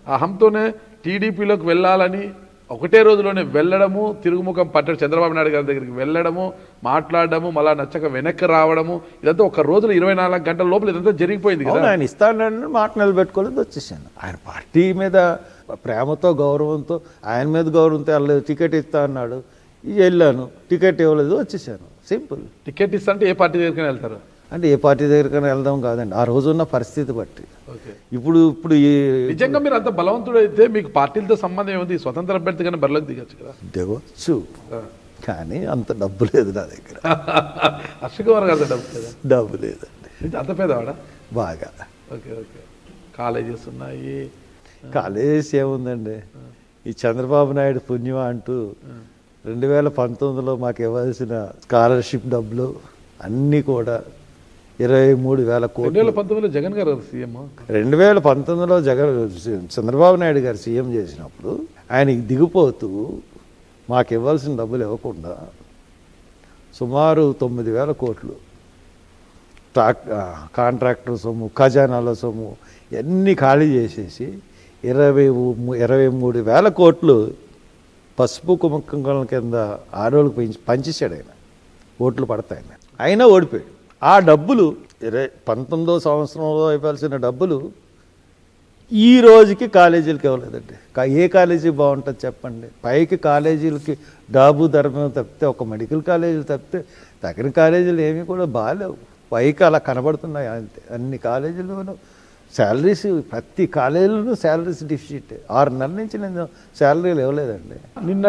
అహంతోనే టీడీపీలోకి వెళ్ళాలని ఒకటే రోజులోనే వెళ్ళడము, తిరుగుముఖం పట్టడం, చంద్రబాబు నాయుడు గారి దగ్గరికి వెళ్ళడము, మాట్లాడడము, మళ్ళా నచ్చక వెనక్కి రావడము, ఇదంతా ఒక రోజులో 24 గంటల లోపల ఇదంతా జరిగిపోయింది కదా. ఆయన ఇస్తానని మాట నిలబెట్టుకోలేదు, వచ్చేసాను. ఆయన పార్టీ మీద ప్రేమతో గౌరవంతో, ఆయన మీద గౌరవంతో వెళ్ళలేదు. టికెట్ ఇస్తా అన్నాడు, వెళ్ళాను. టికెట్ ఇవ్వలేదు, వచ్చేసాను. సింపుల్. టికెట్ ఇస్తా అంటే ఏ పార్టీ దగ్గరికి వెళ్తారు? అంటే ఏ పార్టీ దగ్గరికైనా వెళ్దాం కాదండి, ఆ రోజున్న పరిస్థితి బట్టి. ఇప్పుడు నిజంగా మీరు అంత బలవంతుడు అయితే మీకు పార్టీలతో సంబంధం ఏముంది? స్వతంత్ర అభ్యర్థిగానే బరిలోకి దిగచ్చు కదా. దిగవచ్చు, కానీ అంత డబ్బు లేదు నా దగ్గర. హర్షకుమార్ గారి డబ్బు లేదండి. అంత పేదవాడా? బాగా. Okay okay. కాలేజెస్ ఉన్నాయి. కాలేజెస్ ఏముందండి, ఈ చంద్రబాబు నాయుడు పుణ్యమా అంటూ 2019లో మాకు ఇవ్వాల్సిన స్కాలర్షిప్ డబ్బులు అన్నీ కూడా 23,000 కోట్లు. 2019లో జగన్ గారు సీఎం. 2019లో చంద్రబాబు నాయుడు గారు సీఎం చేసినప్పుడు ఆయనకి దిగిపోతూ మాకు ఇవ్వాల్సిన డబ్బులు ఇవ్వకుండా సుమారు 9,000 కోట్లు కాంట్రాక్టర్ సొమ్ము, ఖజానాల సొమ్ము అన్నీ ఖాళీ చేసేసి 23,000 కోట్లు పసుపు కుంకుమల కింద ఆడోళ్ళకి పంచేశాడు ఆయన. ఓట్లు పడతాయి, అయినా ఓడిపోయాడు. ఆ డబ్బులు 19వ సంవత్సరంలో ఇవ్వాల్సిన డబ్బులు ఈ రోజుకి కాలేజీలకి ఇవ్వలేదండి. ఏ కాలేజీ బాగుంటుంది చెప్పండి? పైకి కాలేజీలకి డాబు ధర్మం తప్పితే, ఒక మెడికల్ కాలేజీలు తప్పితే తగిన కాలేజీలు ఏమీ కూడా బాగాలేవు. పైకి అలా కనబడుతున్నాయి అంతే. అన్ని కాలేజీల్లోనూ శాలరీస్, ప్రతి కాలేజీలోనూ శాలరీస్ డిఫిసిట్. 6 నెలల నుంచి నేను శాలరీలు ఇవ్వలేదండి. నిన్న